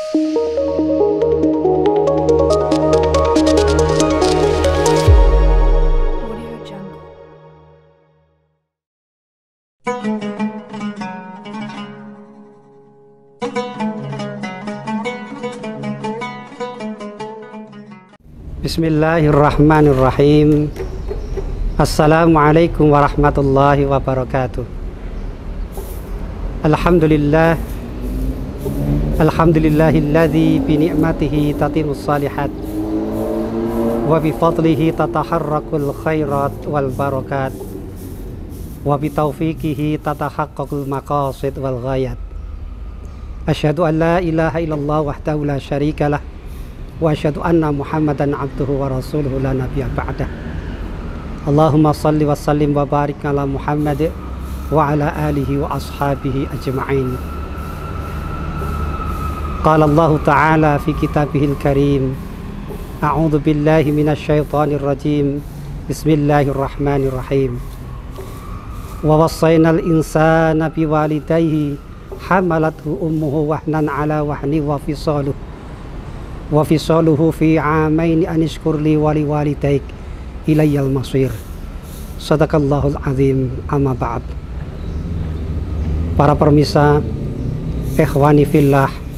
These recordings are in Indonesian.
Bismillahirrahmanirrahim. Assalamualaikum warahmatullahi wabarakatuh. Alhamdulillahilladzi bi ni'matihi tatimmus shalihat wa bi fadlihi tataharrakul khairat wal barakat wa bi taufiqihi tatahaqqaqul maqasid wal ghayat. Asyhadu an la ilaha illallah wahdahu la syarikalah wa asyhadu anna Muhammadan abduhu wa rasuluhu la nabiyya ba'dah. Allahumma salli wa sallim wa barik ala Muhammad wa ala alihi wa ashabihi ajma'in. Qala Allah ta'ala fi kitabihil karim, a'udzu billahi minasy syaithanir rajim. Bismillahirrahmanirrahim. Wa wassaynal insana biwalidayhi hamalathu ummuhu wahnan ala wahni wa fisaluhu fi amaini anishkurli wali walidaik ilayyal masir. Sadaqallahul azim. Amma ba'd. Para permisa, ikhwani fillah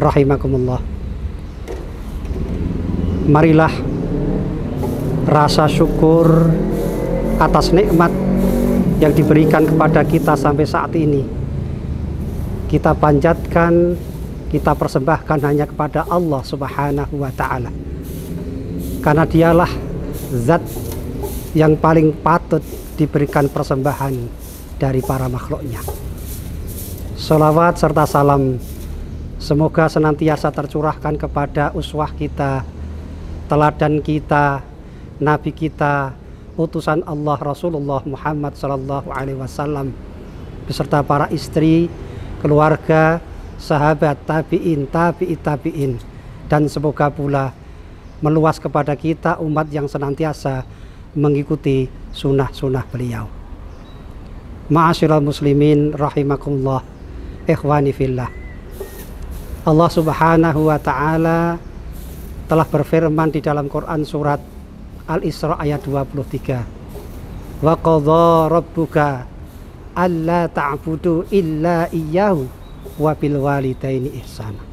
rahimakumullah, marilah rasa syukur atas nikmat yang diberikan kepada kita sampai saat ini kita panjatkan, kita persembahkan hanya kepada Allah Subhanahu wa ta'ala, karena dialah zat yang paling patut diberikan persembahan dari para makhluknya. Sholawat serta salam semoga senantiasa tercurahkan kepada uswah kita, teladan kita, nabi kita, utusan Allah Rasulullah Muhammad sallallahu alaihi wasallam beserta para istri, keluarga, sahabat, tabi'in, tabi'in, dan semoga pula meluas kepada kita umat yang senantiasa mengikuti sunnah-sunnah beliau. Ma'asyiral muslimin rahimakumullah, ikhwani fillah. Allah Subhanahu wa ta'ala telah berfirman di dalam Quran surat Al-Isra ayat 23. Wa qadha rabbuka alla ta'budu illa iyyahu wa bil walidaini ihsana.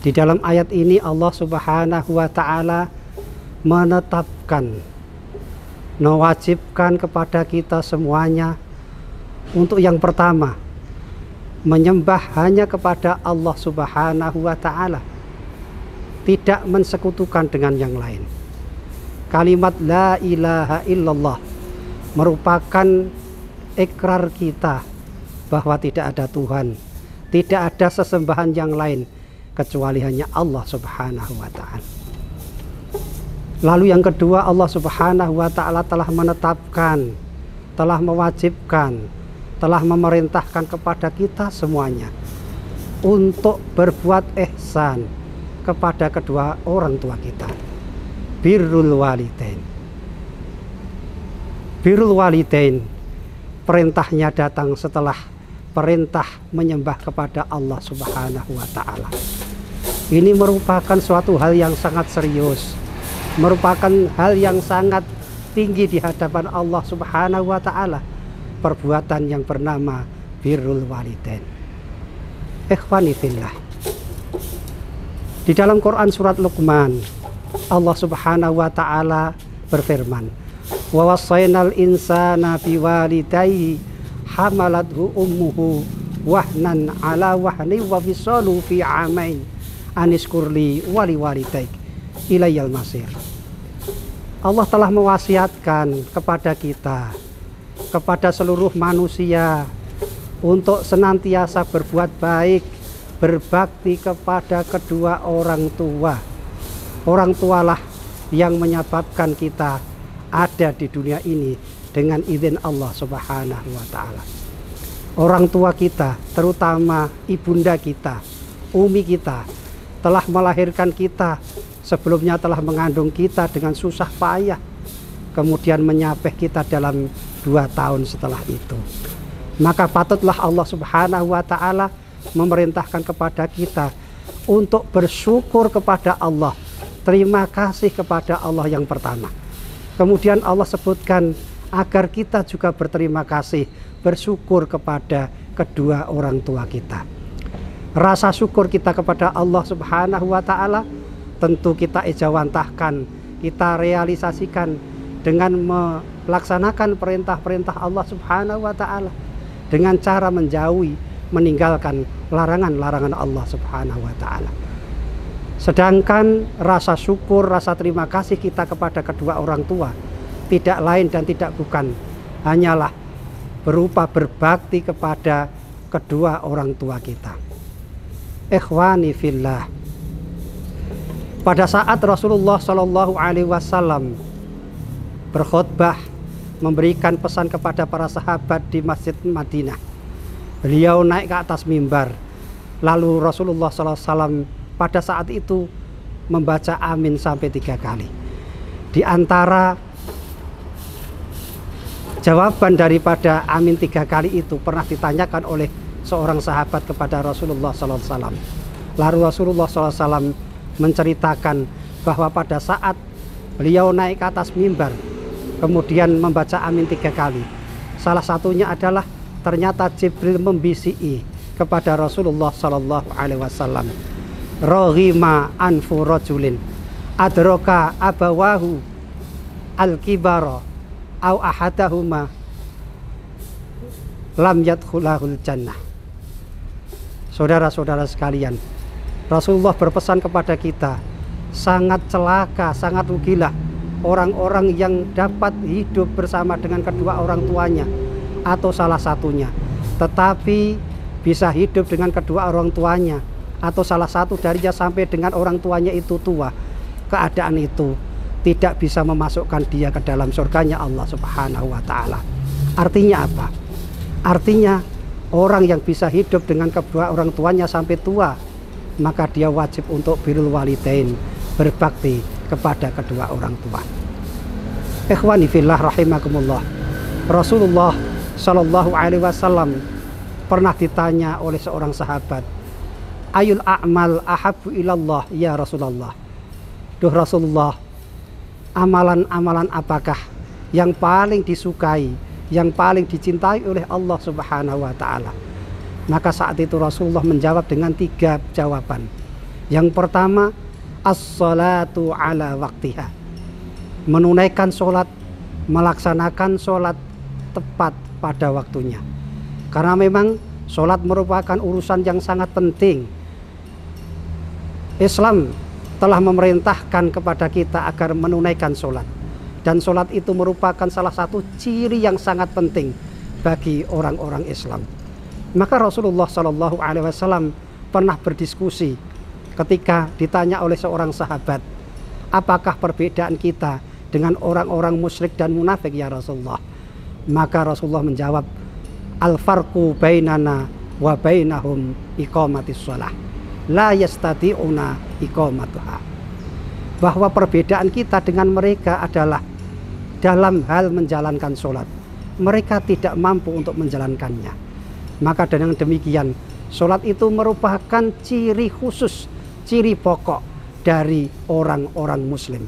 Di dalam ayat ini Allah Subhanahu wa ta'ala menetapkan, mewajibkan kepada kita semuanya untuk yang pertama menyembah hanya kepada Allah Subhanahu wa ta'ala, tidak mensekutukan dengan yang lain. Kalimat la ilaha illallah merupakan ikrar kita bahwa tidak ada Tuhan, tidak ada sesembahan yang lain kecuali hanya Allah Subhanahu wa ta'ala. Lalu yang kedua, Allah Subhanahu wa ta'ala telah menetapkan, telah mewajibkan, telah memerintahkan kepada kita semuanya untuk berbuat ihsan kepada kedua orang tua kita. Birrul walidain. Birrul walidain, perintahnya datang setelah perintah menyembah kepada Allah Subhanahu wa ta'ala. Ini merupakan suatu hal yang sangat serius, merupakan hal yang sangat tinggi di hadapan Allah Subhanahu wa ta'ala, perbuatan yang bernama birrul walidain. Ikhwani fillah, di dalam Quran surat Luqman Allah Subhanahu wa ta'ala berfirman, wa wassaynal insana biwalidayhi hamalathu ummuhu wahnan ala wahni wa fisaluhu fi amain anishkurli wali walidaik ilayyal masir. Allah telah mewasiatkan kepada kita, kepada seluruh manusia, untuk senantiasa berbuat baik, berbakti kepada kedua orang tua. Orang tualah yang menyebabkan kita ada di dunia ini dengan izin Allah Subhanahu wa ta'ala. Orang tua kita, terutama ibunda kita, umi kita, telah melahirkan kita, sebelumnya telah mengandung kita dengan susah payah, kemudian menyapeh kita dalam 2 tahun setelah itu. Maka patutlah Allah Subhanahu wa ta'ala memerintahkan kepada kita untuk bersyukur kepada Allah. Terima kasih kepada Allah yang pertama. Kemudian Allah sebutkan agar kita juga berterima kasih, bersyukur kepada kedua orang tua kita. Rasa syukur kita kepada Allah Subhanahu wa Ta'ala tentu kita ejawantahkan, kita realisasikan dengan melaksanakan perintah-perintah Allah Subhanahu wa Ta'ala, dengan cara menjauhi, meninggalkan larangan-larangan Allah Subhanahu wa Ta'ala. Sedangkan rasa syukur, rasa terima kasih kita kepada kedua orang tua tidak lain dan tidak bukan hanyalah berupa berbakti kepada kedua orang tua kita. Ikhwani fillah, pada saat Rasulullah Shallallahu Alaihi Wasallam berkhutbah memberikan pesan kepada para sahabat di Masjid Madinah, beliau naik ke atas mimbar, lalu Rasulullah Shallallahu Alaihi Wasallam pada saat itu membaca amin sampai 3 kali. Di antara jawaban daripada amin 3 kali itu pernah ditanyakan oleh seorang sahabat kepada Rasulullah Sallallahu Alaihi Wasallam. Lalu Rasulullah Sallallahu Alaihi Wasallam menceritakan bahwa pada saat beliau naik ke atas mimbar kemudian membaca amin 3 kali, salah satunya adalah ternyata Jibril membisiki kepada Rasulullah Sallallahu Alaihi Wasallam, rohima anfu rajulin adroka abawahu al-kibara au ahadahuma lam yadkhulahul jannah. Saudara-saudara sekalian, Rasulullah berpesan kepada kita, sangat celaka, sangat rugilah orang-orang yang dapat hidup bersama dengan kedua orang tuanya atau salah satunya, tetapi bisa hidup dengan kedua orang tuanya atau salah satu darinya sampai dengan orang tuanya itu tua. Keadaan itu tidak bisa memasukkan dia ke dalam surganya Allah Subhanahu wa Ta'ala. Artinya apa? Artinya orang yang bisa hidup dengan kedua orang tuanya sampai tua, maka dia wajib untuk birrul walidain, berbakti kepada kedua orang tua. Ikhwani fillah rahimakumullah, Rasulullah Shallallahu Alaihi Wasallam pernah ditanya oleh seorang sahabat, ayul a'mal ahabbu ilallah ya Rasulullah. Duh Rasulullah, amalan-amalan apakah yang paling disukai, yang paling dicintai oleh Allah Subhanahu wa Ta'ala? Maka saat itu Rasulullah menjawab dengan 3 jawaban. Yang pertama, as-salatu ala waktiha, menunaikan sholat, melaksanakan sholat tepat pada waktunya. Karena memang sholat merupakan urusan yang sangat penting. Islam telah memerintahkan kepada kita agar menunaikan sholat, dan sholat itu merupakan salah satu ciri yang sangat penting bagi orang-orang Islam. Maka Rasulullah Shallallahu Alaihi Wasallam pernah berdiskusi ketika ditanya oleh seorang sahabat, apakah perbedaan kita dengan orang-orang musyrik dan munafik ya Rasulullah? Maka Rasulullah menjawab, al-farqu bainana wa bainahum iqamatis shalah, la yastati'una iqamatuha. Bahwa perbedaan kita dengan mereka adalah dalam hal menjalankan sholat, mereka tidak mampu untuk menjalankannya. Maka dengan demikian sholat itu merupakan ciri khusus, ciri pokok dari orang-orang muslim.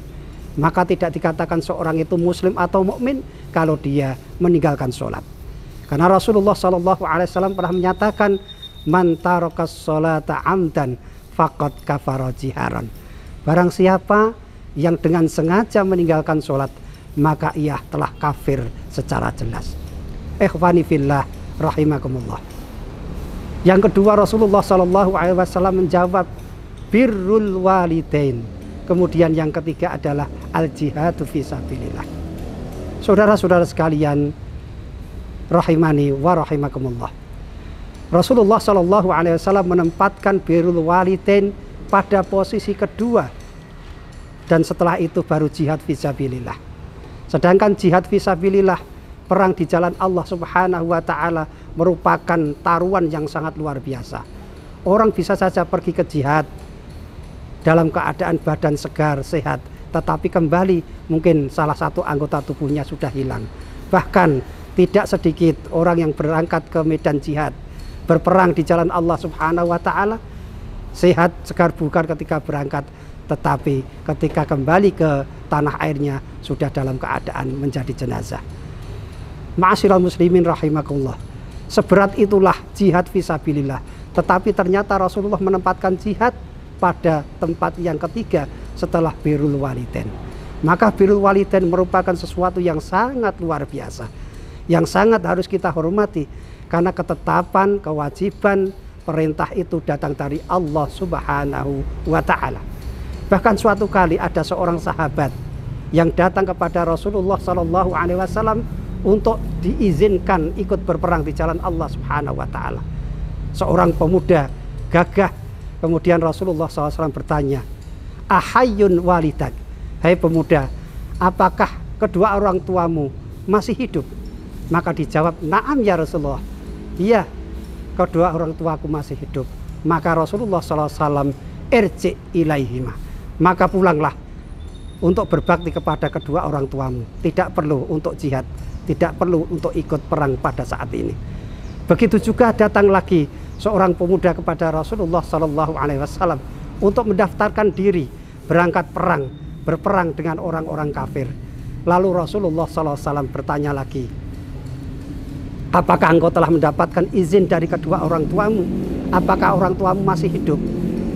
Maka tidak dikatakan seorang itu muslim atau mukmin kalau dia meninggalkan sholat. Karena Rasulullah SAW pernah menyatakan, man tarakas sholata amdan faqad kafara jiharan. Barang siapa yang dengan sengaja meninggalkan sholat, maka ia telah kafir secara jelas. Ikhwani fillah rahimakumullah. Yang kedua, Rasulullah SAW menjawab birrul walidain. Kemudian yang ketiga adalah al-jihadu fisabilillah. Saudara-saudara sekalian rahimani wa rahimakumullah, Rasulullah SAW menempatkan birrul walidain pada posisi kedua, dan setelah itu baru jihad fisabilillah. Sedangkan jihad fisabilillah, perang di jalan Allah Subhanahu wa Ta'ala, merupakan taruhan yang sangat luar biasa. Orang bisa saja pergi ke jihad dalam keadaan badan segar, sehat, tetapi kembali mungkin salah satu anggota tubuhnya sudah hilang. Bahkan tidak sedikit orang yang berangkat ke medan jihad berperang di jalan Allah Subhanahu wa Ta'ala, sehat segar bugar ketika berangkat, tetapi ketika kembali ke tanah airnya sudah dalam keadaan menjadi jenazah. Ma'asyiral muslimin rahimakumullah, seberat itulah jihad fisabilillah, tetapi ternyata Rasulullah menempatkan jihad pada tempat yang ketiga setelah birrul walidain. Maka birrul walidain merupakan sesuatu yang sangat luar biasa, yang sangat harus kita hormati, karena ketetapan, kewajiban, perintah itu datang dari Allah Subhanahu wa Ta'ala. Bahkan suatu kali ada seorang sahabat yang datang kepada Rasulullah Shallallahu Alaihi Wasallam untuk diizinkan ikut berperang di jalan Allah Subhanahu wa Ta'ala. Seorang pemuda gagah. Kemudian Rasulullah SAW bertanya, ahayyun walidak, hai pemuda, apakah kedua orang tuamu masih hidup? Maka dijawab, na'am ya Rasulullah, iya, kedua orang tuaku masih hidup. Maka Rasulullah SAW irji ilaihima, maka pulanglah untuk berbakti kepada kedua orang tuamu. Tidak perlu untuk jihad, tidak perlu untuk ikut perang pada saat ini. Begitu juga datang lagi seorang pemuda kepada Rasulullah Shallallahu Alaihi Wasallam untuk mendaftarkan diri berangkat perang, berperang dengan orang-orang kafir. Lalu Rasulullah Shallallahu Alaihi Wasallam bertanya lagi, apakah engkau telah mendapatkan izin dari kedua orang tuamu? Apakah orang tuamu masih hidup?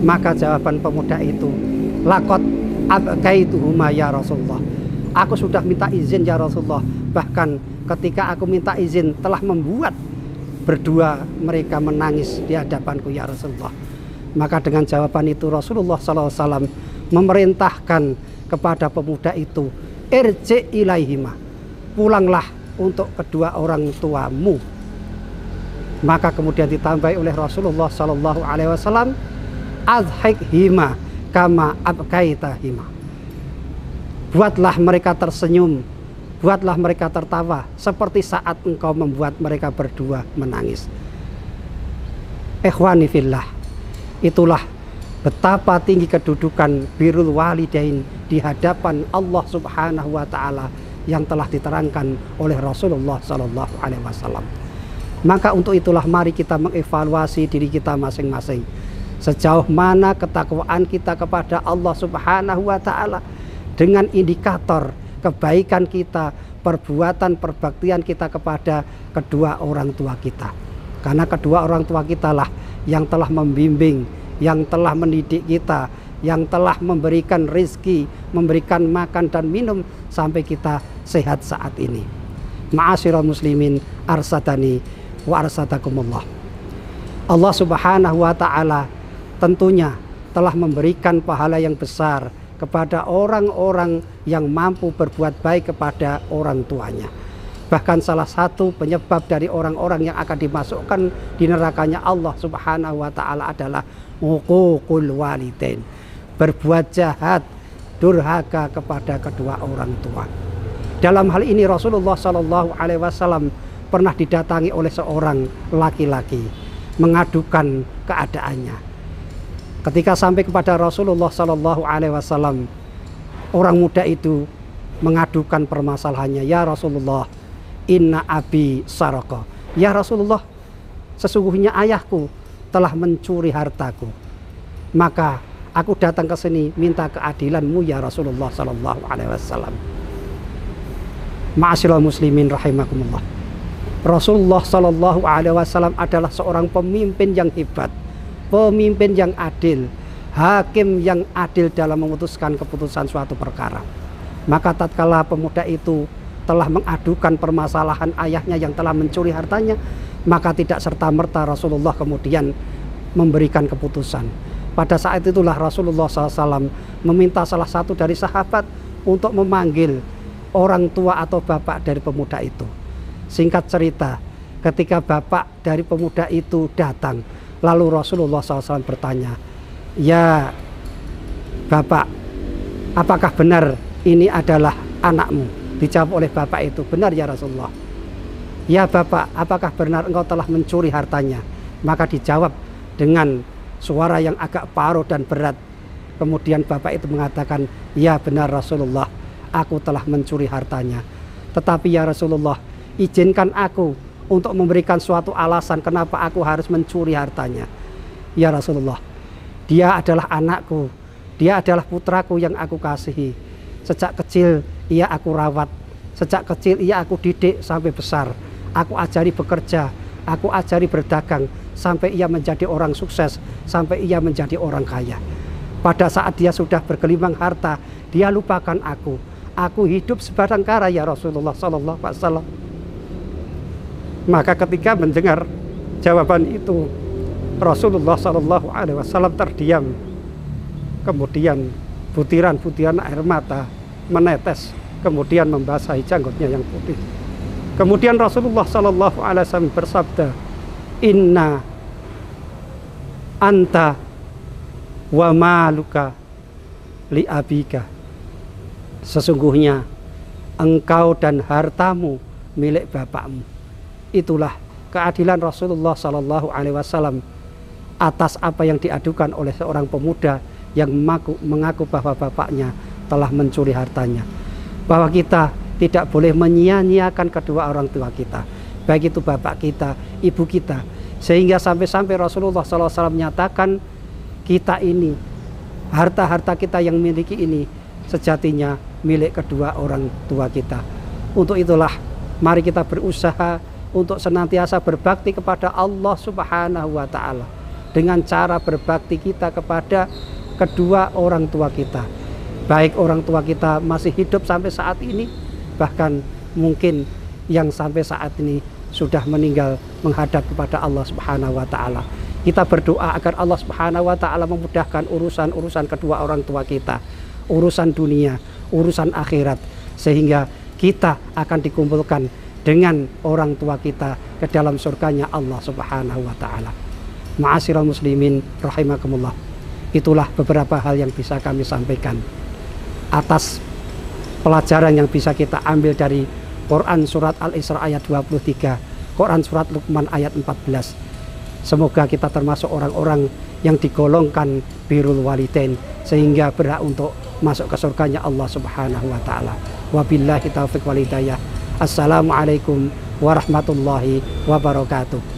Maka jawaban pemuda itu, laqad abqaituhuma ya Rasulullah, aku sudah minta izin ya Rasulullah, bahkan ketika aku minta izin telah membuat berdua mereka menangis di hadapanku ya Rasulullah. Maka dengan jawaban itu Rasulullah SAW memerintahkan kepada pemuda itu, irji ilaihima, pulanglah untuk kedua orang tuamu. Maka kemudian ditambahi oleh Rasulullah SAW, adhikhima kama abkaitahima, buatlah mereka tersenyum, buatlah mereka tertawa seperti saat engkau membuat mereka berdua menangis. Ikhwani fillah, itulah betapa tinggi kedudukan birrul walidain di hadapan Allah Subhanahu wa Ta'ala yang telah diterangkan oleh Rasulullah Sallallahu Alaihi Wasallam. Maka untuk itulah mari kita mengevaluasi diri kita masing-masing, sejauh mana ketakwaan kita kepada Allah Subhanahu wa Ta'ala dengan indikator kebaikan kita, perbuatan perbaktian kita kepada kedua orang tua kita. Karena kedua orang tua kita lah yang telah membimbing, yang telah mendidik kita, yang telah memberikan rezeki, memberikan makan dan minum sampai kita sehat saat ini. Ma'asyiral muslimin, arsadani wa arsadakumullah. Allah Subhanahu wa Ta'ala tentunya telah memberikan pahala yang besar kepada orang-orang yang mampu berbuat baik kepada orang tuanya. Bahkan salah satu penyebab dari orang-orang yang akan dimasukkan di nerakanya Allah Subhanahu wa Ta'ala adalah uququl walidain, berbuat jahat, durhaka kepada kedua orang tua. Dalam hal ini Rasulullah Shallallahu Alaihi Wasallam pernah didatangi oleh seorang laki-laki mengadukan keadaannya. Ketika sampai kepada Rasulullah Shallallahu Alaihi Wasallam, orang muda itu mengadukan permasalahannya, ya Rasulullah, inna abi saraka, ya Rasulullah, sesungguhnya ayahku telah mencuri hartaku, maka aku datang ke sini minta keadilanmu ya Rasulullah Shallallahu Alaihi Wasallam. Ma'asyiral muslimin rahimakumullah, Rasulullah Shallallahu Alaihi Wasallam adalah seorang pemimpin yang hebat, pemimpin yang adil, hakim yang adil dalam memutuskan keputusan suatu perkara. Maka tatkala pemuda itu telah mengadukan permasalahan ayahnya yang telah mencuri hartanya, maka tidak serta-merta Rasulullah kemudian memberikan keputusan. Pada saat itulah Rasulullah SAW meminta salah satu dari sahabat untuk memanggil orang tua atau bapak dari pemuda itu. Singkat cerita, ketika bapak dari pemuda itu datang, lalu Rasulullah SAW bertanya, ya bapak, apakah benar ini adalah anakmu? Dijawab oleh bapak itu, benar ya Rasulullah. Ya bapak, apakah benar engkau telah mencuri hartanya? Maka dijawab dengan suara yang agak paruh dan berat. Kemudian bapak itu mengatakan, ya benar Rasulullah, aku telah mencuri hartanya. Tetapi ya Rasulullah, izinkan aku untuk memberikan suatu alasan kenapa aku harus mencuri hartanya. Ya Rasulullah, dia adalah anakku, dia adalah putraku yang aku kasihi. Sejak kecil ia aku rawat, sejak kecil ia aku didik sampai besar. Aku ajari bekerja, aku ajari berdagang, sampai ia menjadi orang sukses, sampai ia menjadi orang kaya. Pada saat dia sudah bergelimang harta, dia lupakan aku. Aku hidup sebatang kara ya Rasulullah sallallahu alaihi wasallam. Maka ketika mendengar jawaban itu, Rasulullah sallallahu alaihi wasallam terdiam. Kemudian butiran-butiran air mata menetes, kemudian membasahi janggutnya yang putih. Kemudian Rasulullah sallallahu alaihi wasallam bersabda, "Inna anta wa maluka li abika." Sesungguhnya engkau dan hartamu milik bapakmu. Itulah keadilan Rasulullah sallallahu alaihi wasallam atas apa yang diadukan oleh seorang pemuda yang mengaku bahwa bapaknya telah mencuri hartanya. Bahwa kita tidak boleh menyia-nyiakan kedua orang tua kita, baik itu bapak kita, ibu kita, sehingga sampai-sampai Rasulullah SAW menyatakan kita ini, harta-harta kita yang miliki ini sejatinya milik kedua orang tua kita. Untuk itulah mari kita berusaha untuk senantiasa berbakti kepada Allah Subhanahu wa Ta'ala dengan cara berbakti kita kepada kedua orang tua kita, baik orang tua kita masih hidup sampai saat ini, bahkan mungkin yang sampai saat ini sudah meninggal menghadap kepada Allah Subhanahu wa Ta'ala. Kita berdoa agar Allah Subhanahu wa Ta'ala memudahkan urusan-urusan kedua orang tua kita, urusan dunia, urusan akhirat, sehingga kita akan dikumpulkan dengan orang tua kita ke dalam surganya Allah Subhanahu wa Ta'ala. Ma'asyiral muslimin rahimakumullah. Itulah beberapa hal yang bisa kami sampaikan atas pelajaran yang bisa kita ambil dari Quran surat Al-Isra ayat 23, Quran surat Luqman ayat 14. Semoga kita termasuk orang-orang yang digolongkan birrul walidain sehingga berhak untuk masuk ke surganya Allah Subhanahu wa Ta'ala. Wabillahi taufiq wal hidayah. Assalamualaikum warahmatullahi wabarakatuh.